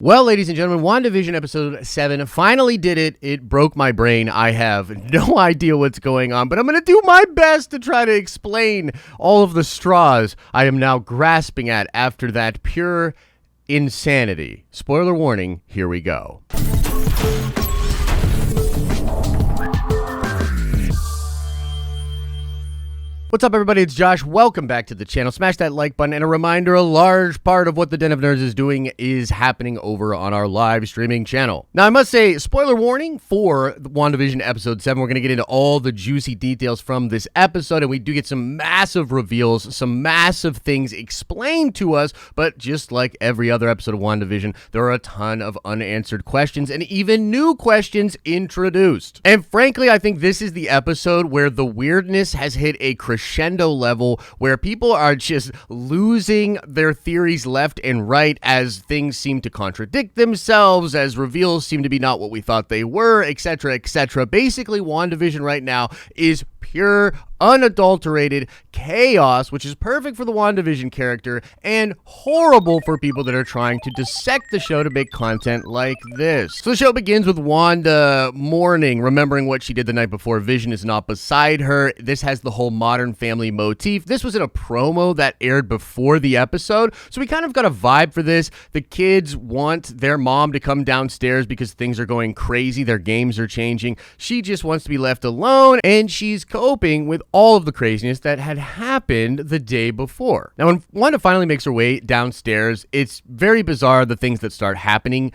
Well, ladies and gentlemen, WandaVision episode 7 finally did it. It broke my brain. I have no idea what's going on, but I'm going to do my best to try to explain all of the straws I am now grasping at after that pure insanity. Spoiler warning, here we go. What's up, everybody? It's Josh. Welcome back to the channel. Smash that like button, and a reminder, a large part of what the Den of Nerds is doing is happening over on our live streaming channel. Now, I must say, spoiler warning for WandaVision episode 7. We're going to get into all the juicy details from this episode, and we do get some massive reveals, some massive things explained to us, but just like every other episode of WandaVision, there are a ton of unanswered questions and even new questions introduced. And frankly, I think this is the episode where the weirdness has hit a crescendo level, where people are just losing their theories left and right as things seem to contradict themselves, as reveals seem to be not what we thought they were, etc., etc. Basically, WandaVision right now is pure, unadulterated chaos, which is perfect for the WandaVision character and horrible for people that are trying to dissect the show to make content like this. So the show begins with Wanda Morning, remembering what she did the night before. Vision is not beside her. This has the whole Modern Family motif. This was in a promo that aired before the episode, so we kind of got a vibe for this. The kids want their mom to come downstairs because things are going crazy. Their games are changing. She just wants to be left alone, and she's coping with all of the craziness that had happened the day before. Now, when Wanda finally makes her way downstairs, it's very bizarre, the things that start happening.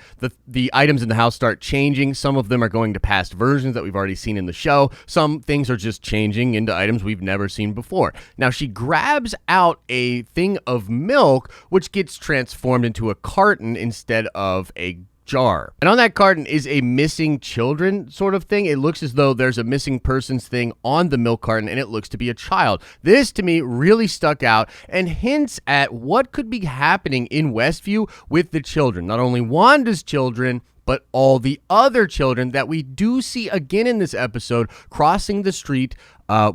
The items in the house start changing. Some of them are going to past versions that we've already seen in the show. Some things are just changing into items we've never seen before. Now, she grabs out a thing of milk, which gets transformed into a carton instead of a jar. And on that carton is a missing children sort of thing. It looks as though there's a missing persons thing on the milk carton, and it looks to be a child. This, to me, really stuck out and hints at what could be happening in Westview with the children. Not only Wanda's children, but all the other children that we do see again in this episode crossing the street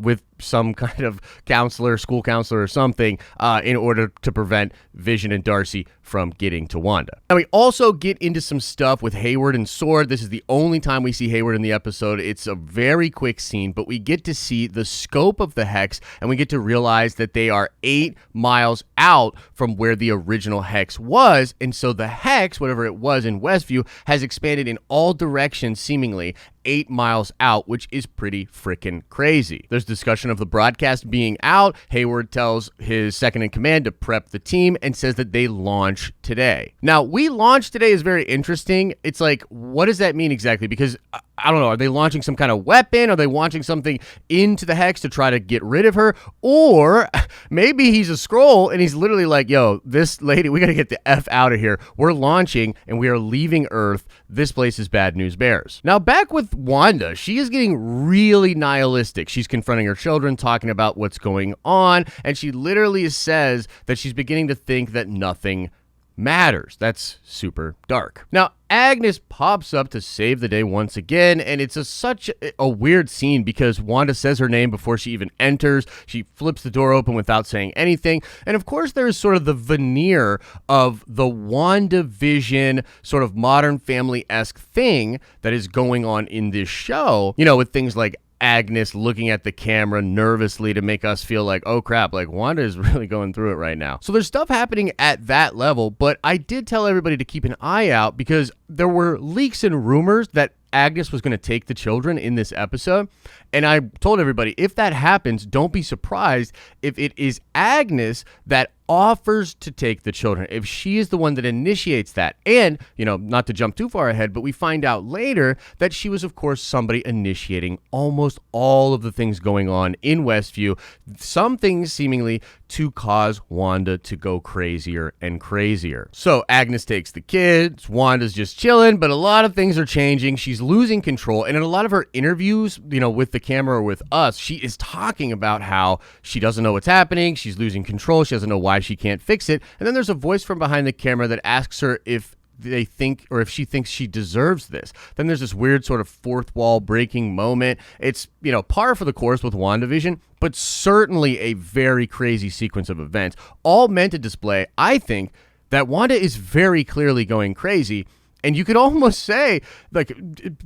with some kind of counselor, school counselor or something, in order to prevent Vision and Darcy from getting to Wanda. Now, we also get into some stuff with Hayward and Sword. This is the only time we see Hayward in the episode. It's a very quick scene, but we get to see the scope of the hex, and we get to realize that they are 8 miles out from where the original hex was, and so the hex, whatever it was in Westview, has expanded in all directions, seemingly 8 miles out, which is pretty freaking crazy. There's discussion of the broadcast being out. Hayward tells his second in command to prep the team and says that they launch today. Now, we launch today is very interesting. It's like, what does that mean exactly? Because I don't know. Are they launching some kind of weapon? Are they launching something into the hex to try to get rid of her? Or maybe he's a Skrull and he's literally like, yo, this lady, we got to get the F out of here. We're launching and we are leaving Earth. This place is bad news bears. Now, back with Wanda, she is getting really nihilistic. She's confronting her children, talking about what's going on, and she literally says that she's beginning to think that nothing matters. That's super dark. Now, Agnes pops up to save the day once again, and it's such a weird scene because Wanda says her name before she even enters. She flips the door open without saying anything, and of course there is sort of the veneer of the WandaVision sort of Modern Family-esque thing that is going on in this show, you know, with things like Agnes looking at the camera nervously to make us feel like, oh crap, like Wanda is really going through it right now. So there's stuff happening at that level, but I did tell everybody to keep an eye out because there were leaks and rumors that Agnes was going to take the children in this episode. And I told everybody, if that happens, don't be surprised if it is Agnes that offers to take the children, if she is the one that initiates that. And, you know, not to jump too far ahead, but we find out later that she was, of course, somebody initiating almost all of the things going on in Westview, some things seemingly to cause Wanda to go crazier and crazier. So Agnes takes the kids, Wanda's just chilling, but a lot of things are changing. She's losing control, and in a lot of her interviews, you know, with the camera or with us, she is talking about how she doesn't know what's happening, she's losing control, she doesn't know why she can't fix it, and then there's a voice from behind the camera that asks her if they think, or if she thinks she deserves this. Then there's this weird sort of fourth wall breaking moment. It's, you know, par for the course with WandaVision, but certainly a very crazy sequence of events, all meant to display, I think, that Wanda is very clearly going crazy. And you could almost say, like,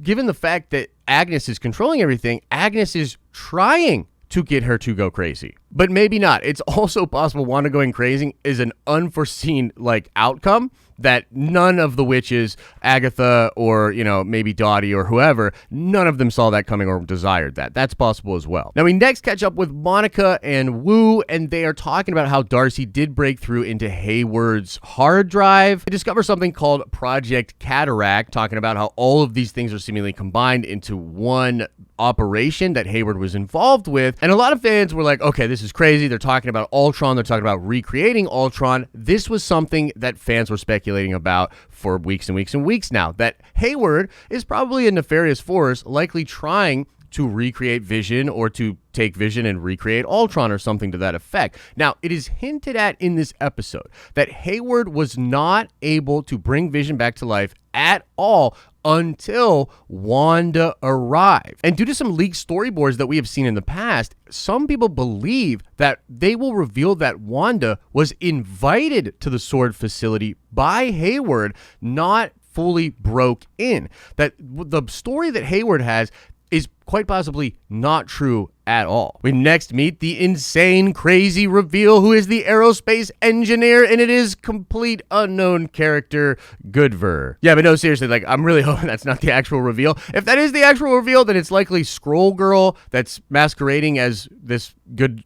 given the fact that Agnes is controlling everything, Agnes is trying to get her to go crazy. But maybe not. It's also possible Wanda going crazy is an unforeseen, like, outcome that none of the witches, Agatha or, maybe Dottie or whoever, none of them saw that coming or desired that. That's possible as well. Now, we next catch up with Monica and Wu, and they are talking about how Darcy did break through into Hayward's hard drive. They discover something called Project Cataract, talking about how all of these things are seemingly combined into one operation that Hayward was involved with. And a lot of fans were like, okay, this is crazy. They're talking about Ultron. They're talking about recreating Ultron. This was something that fans were speculating about for weeks and weeks and weeks now, that Hayward is probably a nefarious force, likely trying to recreate Vision or to take Vision and recreate Ultron or something to that effect. Now, it is hinted at in this episode that Hayward was not able to bring Vision back to life at all until Wanda arrived. And due to some leaked storyboards that we have seen in the past, some people believe that they will reveal that Wanda was invited to the sword facility by Hayward, not fully broke in. That the story that Hayward has is quite possibly not true at all. We next meet the insane, crazy reveal who is the aerospace engineer, and it is complete unknown character Goodver. Yeah, but no, seriously, like, I'm really hoping that's not the actual reveal. If that is the actual reveal, then it's likely Scroll Girl that's masquerading as this good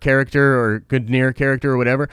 character or good near character or whatever.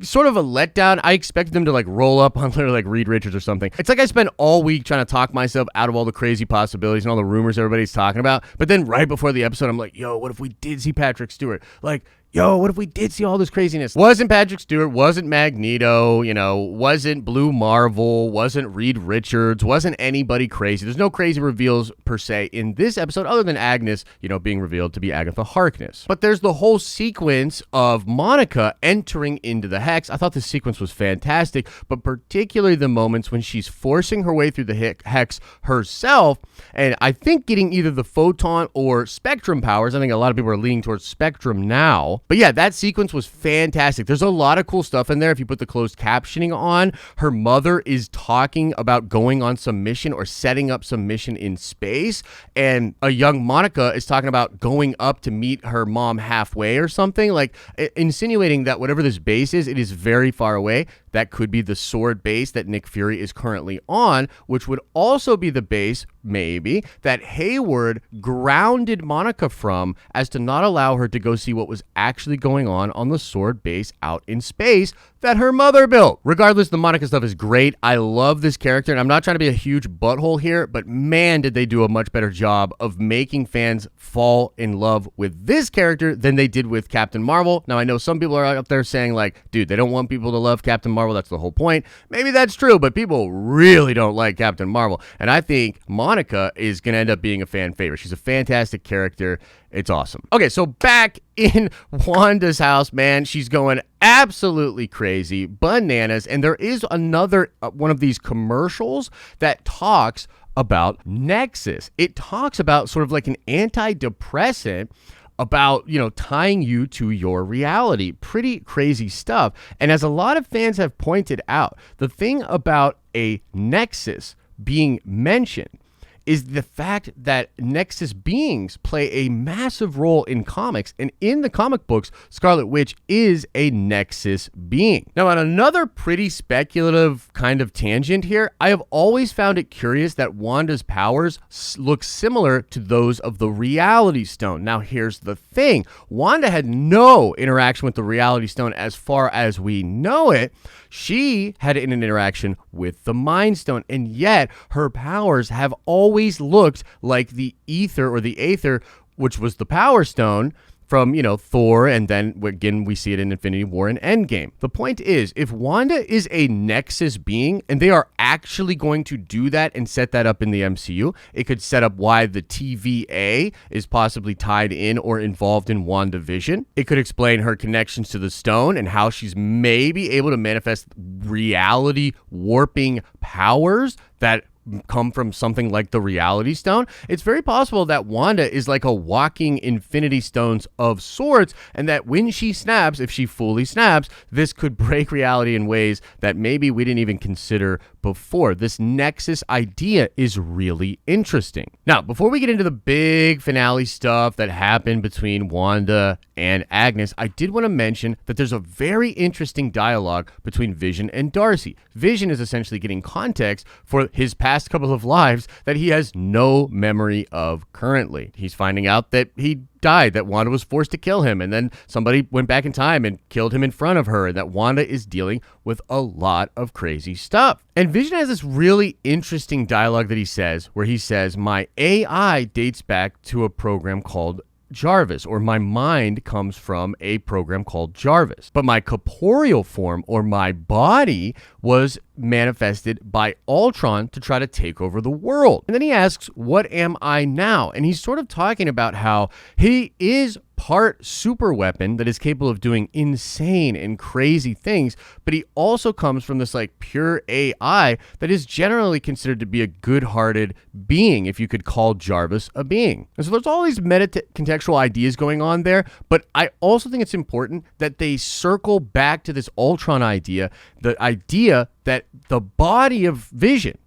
Sort of a letdown. I expected them to like roll up on literally like Reed Richards or something. It's like I spent all week trying to talk myself out of all the crazy possibilities and all the rumors everybody's talking about. But then right before the episode, I'm like, yo, what if we did see Patrick Stewart? Like, yo, what if we did see all this craziness? Wasn't Patrick Stewart, wasn't Magneto, wasn't Blue Marvel, wasn't Reed Richards, wasn't anybody crazy. There's no crazy reveals per se in this episode other than Agnes, being revealed to be Agatha Harkness. But there's the whole sequence of Monica entering into the Hex. I thought this sequence was fantastic, but particularly the moments when she's forcing her way through the Hex herself, and I think getting either the photon or spectrum powers. I think a lot of people are leaning towards spectrum now. But yeah, that sequence was fantastic. There's a lot of cool stuff in there. If you put the closed captioning on, her mother is talking about going on some mission or setting up some mission in space. And a young Monica is talking about going up to meet her mom halfway or something, like insinuating that whatever this base is, it is very far away. That could be the sword base that Nick Fury is currently on, which would also be the base, maybe, that Hayward grounded Monica from as to not allow her to go see what was actually going on the sword base out in space that her mother built. Regardless, the Monica stuff is great. I love this character, and I'm not trying to be a huge butthole here, but man, did they do a much better job of making fans fall in love with this character than they did with Captain Marvel. Now, I know some people are out there saying, like, dude, they don't want people to love Captain Marvel. That's the whole point. Maybe that's true, but people really don't like Captain Marvel. And I think Monica is going to end up being a fan favorite. She's a fantastic character. It's awesome. Okay, so back in Wanda's house, man, she's going absolutely crazy, bananas. And there is another one of these commercials that talks about Nexus. It talks about sort of like an antidepressant about, tying you to your reality. Pretty crazy stuff. And as a lot of fans have pointed out, the thing about a Nexus being mentioned is the fact that Nexus beings play a massive role in comics, and in the comic books, Scarlet Witch is a Nexus being. Now, on another pretty speculative kind of tangent here, I have always found it curious that Wanda's powers look similar to those of the Reality Stone. Now, here's the thing. Wanda had no interaction with the Reality Stone as far as we know it. She had an interaction with the Mind Stone, and yet her powers have always looked like the ether or the aether, which was the Power Stone from, Thor, and then again, we see it in Infinity War and Endgame. The point is, if Wanda is a Nexus being, and they are actually going to do that and set that up in the MCU, it could set up why the TVA is possibly tied in or involved in WandaVision. It could explain her connections to the stone and how she's maybe able to manifest reality warping powers that come from something like the Reality Stone, it's very possible that Wanda is like a walking Infinity Stones of sorts, and that when she snaps, if she fully snaps, this could break reality in ways that maybe we didn't even consider before. This Nexus idea is really interesting. Now, before we get into the big finale stuff that happened between Wanda and Agnes, I did want to mention that there's a very interesting dialogue between Vision and Darcy. Vision is essentially getting context for his past couple of lives that he has no memory of currently. He's finding out that he died, that Wanda was forced to kill him, and then somebody went back in time and killed him in front of her, and that Wanda is dealing with a lot of crazy stuff. And Vision has this really interesting dialogue that he says, where he says, my AI dates back to a program called Jarvis, or my mind comes from a program called Jarvis. But my corporeal form, or my body, was manifested by Ultron to try to take over the world. And then he asks, what am I now? And he's sort of talking about how he is part super weapon that is capable of doing insane and crazy things, but he also comes from this like pure AI that is generally considered to be a good-hearted being, if you could call Jarvis a being. And so there's all these meta-contextual ideas going on there, but I also think it's important that they circle back to this Ultron idea, the idea that the body of Vision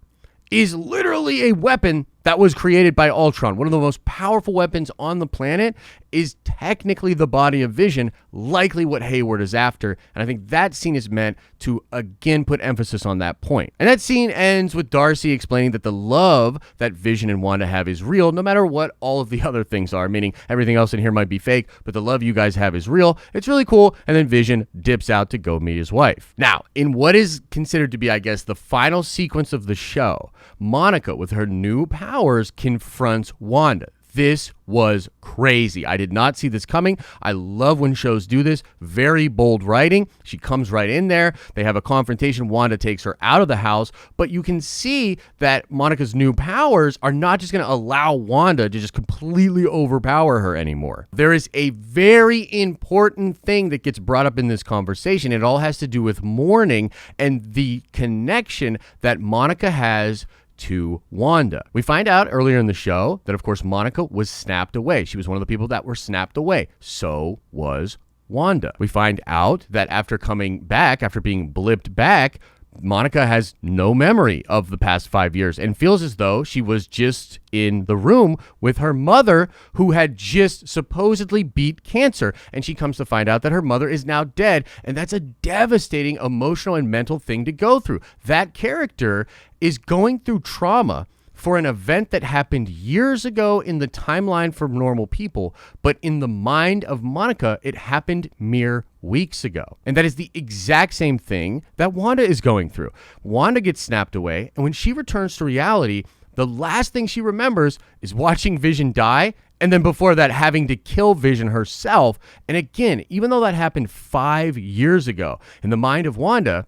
is literally a weapon that was created by Ultron. One of the most powerful weapons on the planet is technically the body of Vision, likely what Hayward is after. And I think that scene is meant to, again, put emphasis on that point. And that scene ends with Darcy explaining that the love that Vision and Wanda have is real, no matter what all of the other things are, meaning everything else in here might be fake, but the love you guys have is real. It's really cool. And then Vision dips out to go meet his wife. Now, in what is considered to be, I guess, the final sequence of the show, Monica, with her new powers, confronts Wanda. This was crazy. I did not see this coming. I love when shows do this. Very bold writing. She comes right in there. They have a confrontation. Wanda takes her out of the house, but you can see that Monica's new powers are not just going to allow Wanda to just completely overpower her anymore. There is a very important thing that gets brought up in this conversation. It all has to do with mourning and the connection that Monica has to Wanda. We find out earlier in the show that, of course, Monica was snapped away. She was one of the people that were snapped away. So was Wanda. We find out that after coming back, after being blipped back, Monica has no memory of the past 5 years and feels as though she was just in the room with her mother, who had just supposedly beat cancer. And she comes to find out that her mother is now dead. And that's a devastating emotional and mental thing to go through. That character is going through trauma for an event that happened years ago in the timeline for normal people, but in the mind of Monica, it happened mere weeks ago. And that is the exact same thing that Wanda is going through. Wanda gets snapped away, and when she returns to reality, the last thing she remembers is watching Vision die, and then before that, having to kill Vision herself. And again, even though that happened 5 years ago, in the mind of Wanda,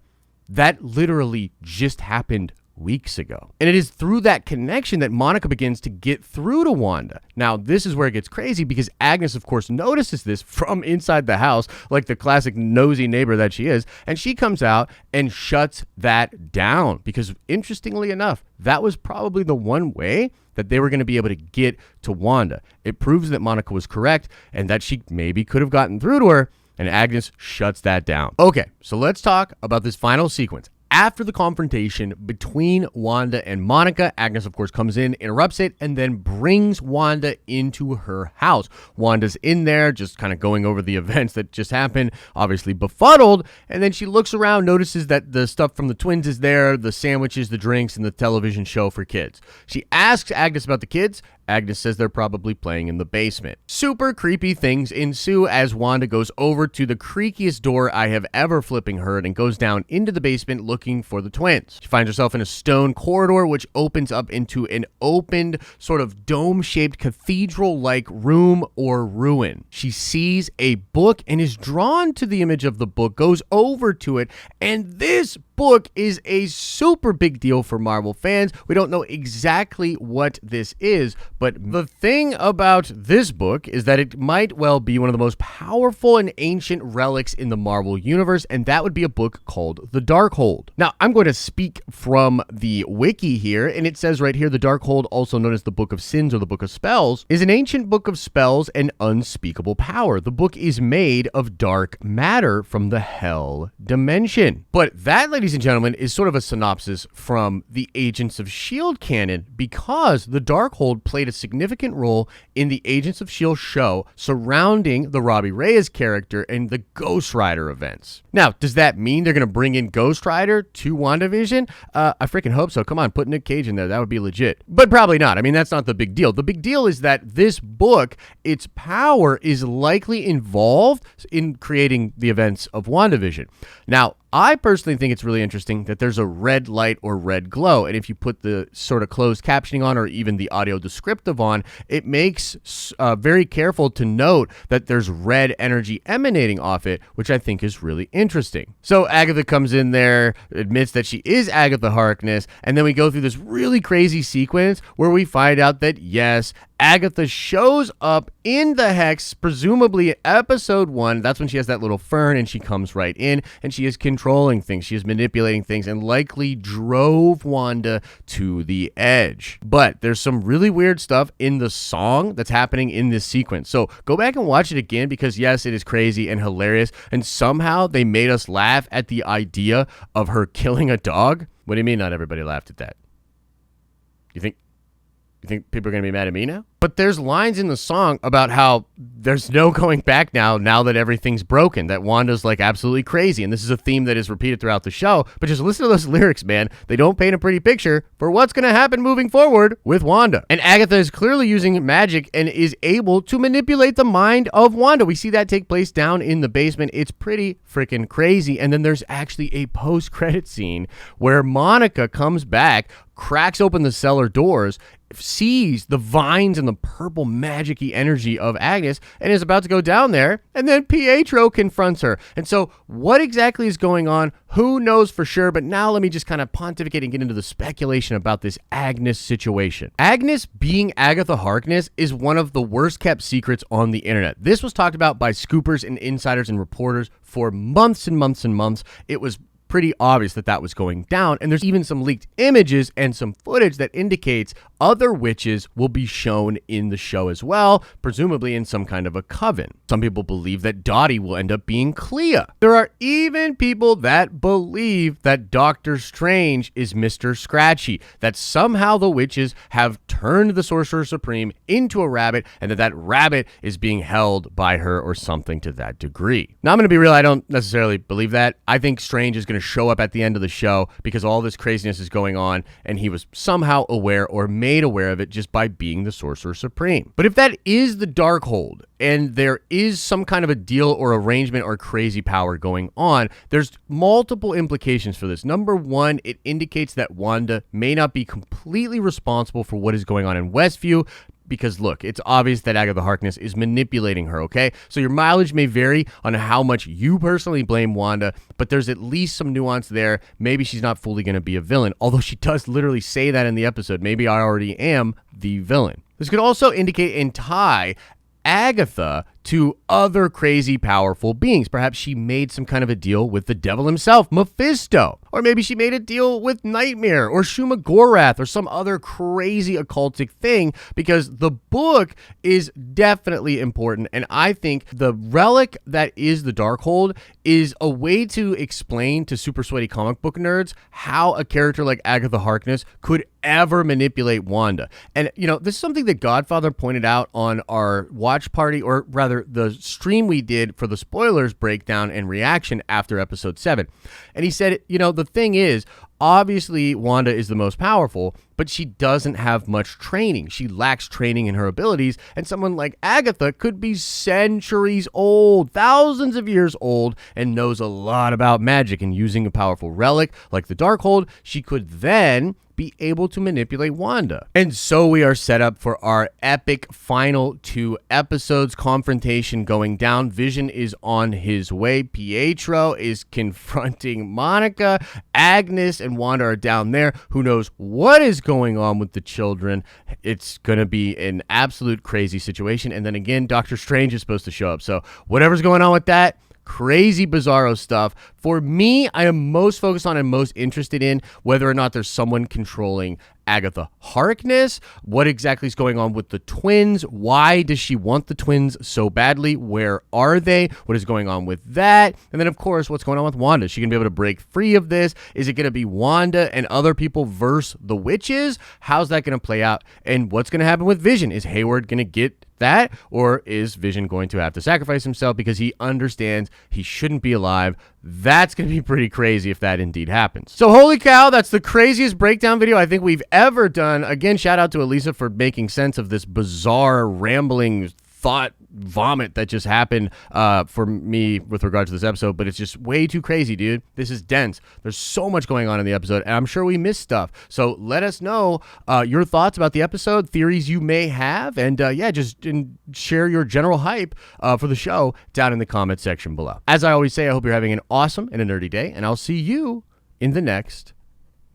that literally just happened weeks ago. And it is through that connection that Monica begins to get through to Wanda. Now, this is where it gets crazy, because Agnes, of course, notices this from inside the house, like the classic nosy neighbor that she is, and she comes out and shuts that down, because interestingly enough, that was probably the one way that they were going to be able to get to Wanda. It proves that Monica was correct and that she maybe could have gotten through to her, and Agnes shuts that down. Okay, so let's talk about this final sequence. After the confrontation between Wanda and Monica, Agnes, of course, comes in, interrupts it, and then brings Wanda into her house. Wanda's in there just kind of going over the events that just happened, obviously befuddled, and then she looks around, notices that the stuff from the twins is there, the sandwiches, the drinks, and the television show for kids. She asks Agnes about the kids. Agnes says they're probably playing in the basement. Super creepy things ensue as Wanda goes over to the creakiest door I have ever flipping heard and goes down into the basement looking for the twins. She finds herself in a stone corridor which opens up into an opened sort of dome-shaped cathedral-like room or ruin. She sees a book and is drawn to the image of the book, goes over to it, and this book is a super big deal for Marvel fans. We don't know exactly what this is, but the thing about this book is that it might well be one of the most powerful and ancient relics in the Marvel universe, and that would be a book called The Darkhold. Now, I'm going to speak from the wiki here, and it says right here, The Darkhold, also known as the Book of Sins or the Book of Spells, is an ancient book of spells and unspeakable power. The book is made of dark matter from the Hell dimension. But that, ladies and gentlemen, is sort of a synopsis from the Agents of S.H.I.E.L.D. canon, because the Darkhold played a significant role in the Agents of S.H.I.E.L.D. show surrounding the Robbie Reyes character and the Ghost Rider events. Now, does that mean they're going to bring in Ghost Rider to WandaVision? I freaking hope so. Come on, put Nick Cage in there. That would be legit. But probably not. I mean, that's not the big deal. The big deal is that this book, its power is likely involved in creating the events of WandaVision. Now, I personally think it's really interesting that there's a red light or red glow, and if you put the sort of closed captioning on or even the audio descriptive on, it makes very careful to note that there's red energy emanating off it, which I think is really interesting. So Agatha comes in there, admits that she is Agatha Harkness, and then we go through this really crazy sequence where we find out that, yes, Agatha shows up in the Hex, presumably episode 1. That's when she has that little fern and she comes right in and she is controlling things. She is manipulating things and likely drove Wanda to the edge. But there's some really weird stuff in the song that's happening in this sequence. So go back and watch it again because, yes, it is crazy and hilarious. And somehow they made us laugh at the idea of her killing a dog. What do you mean not everybody laughed at that? You think people are going to be mad at me now? But there's lines in the song about how there's no going back now that everything's broken, that Wanda's like absolutely crazy. And this is a theme that is repeated throughout the show. But just listen to those lyrics, man. They don't paint a pretty picture for what's going to happen moving forward with Wanda. And Agatha is clearly using magic and is able to manipulate the mind of Wanda. We see that take place down in the basement. It's pretty freaking crazy. And then there's actually a post-credit scene where Monica comes back, cracks open the cellar doors, sees the vines and the purple magic-y energy of Agnes and is about to go down there, and then Pietro confronts her. And so what exactly is going on? Who knows for sure? But now let me just kind of pontificate and get into the speculation about this Agnes situation. Agnes being Agatha Harkness is one of the worst kept secrets on the internet. This was talked about by scoopers and insiders and reporters for months and months and months. It was pretty obvious that was going down, and there's even some leaked images and some footage that indicates other witches will be shown in the show as well, presumably in some kind of a coven. Some people believe that Dottie will end up being Clea. There are even people that believe that Doctor Strange is Mr. Scratchy, that somehow the witches have turned the Sorcerer Supreme into a rabbit, and that rabbit is being held by her or something to that degree. Now, I'm going to be real, I don't necessarily believe that. I think Strange is going to show up at the end of the show because all this craziness is going on and he was somehow aware or made aware of it just by being the Sorcerer Supreme. But if that is the Darkhold and there is some kind of a deal or arrangement or crazy power going on, there's multiple implications for this. Number one, it indicates that Wanda may not be completely responsible for what is going on in Westview, because look, it's obvious that Agatha Harkness is manipulating her, okay? So your mileage may vary on how much you personally blame Wanda, but there's at least some nuance there. Maybe she's not fully going to be a villain, although she does literally say that in the episode. Maybe I already am the villain. This could also indicate and tie Agatha to other crazy powerful beings. Perhaps she made some kind of a deal with the devil himself, Mephisto. Or maybe she made a deal with Nightmare or Shuma Gorath or some other crazy occultic thing, because the book is definitely important. And I think the relic that is the Darkhold is a way to explain to super sweaty comic book nerds how a character like Agatha Harkness could ever manipulate Wanda. And, you know, this is something that Godfather pointed out on our watch party, or rather the stream we did for the spoilers breakdown and reaction after episode 7. And he said, you know, the thing is, Obviously, Wanda is the most powerful, but she doesn't have much training. She lacks training in her abilities, and someone like Agatha could be centuries old, thousands of years old, and knows a lot about magic, and using a powerful relic like the Darkhold, she could then be able to manipulate Wanda. And so we are set up for our epic final 2 episodes, confrontation going down. Vision is on his way. Pietro is confronting Monica. Agnes and Wanda are down there. Who knows what is going on with the children? It's going to be an absolute crazy situation. And then again, Doctor Strange is supposed to show up. So whatever's going on with that, crazy bizarro stuff. For me, I am most focused on and most interested in whether or not there's someone controlling Agatha Harkness. What exactly is going on with the twins? Why does she want the twins so badly? Where are they? What is going on with that? And then, of course, what's going on with Wanda? Is she going to be able to break free of this? Is it going to be Wanda and other people versus the witches? How's that going to play out? And what's going to happen with Vision? Is Hayward going to get that, or is Vision going to have to sacrifice himself because he understands he shouldn't be alive? That's going to be pretty crazy if that indeed happens. So holy cow, that's the craziest breakdown video I think we've ever done. Again, shout out to Elisa for making sense of this bizarre, rambling thought vomit that just happened for me with regard to this episode, but it's just way too crazy, dude. This is dense. There's so much going on in the episode, and I'm sure we missed stuff. So let us know your thoughts about the episode, theories you may have, and yeah, just share your general hype for the show down in the comment section below. As I always say, I hope you're having an awesome and a nerdy day, and I'll see you in the next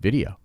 video.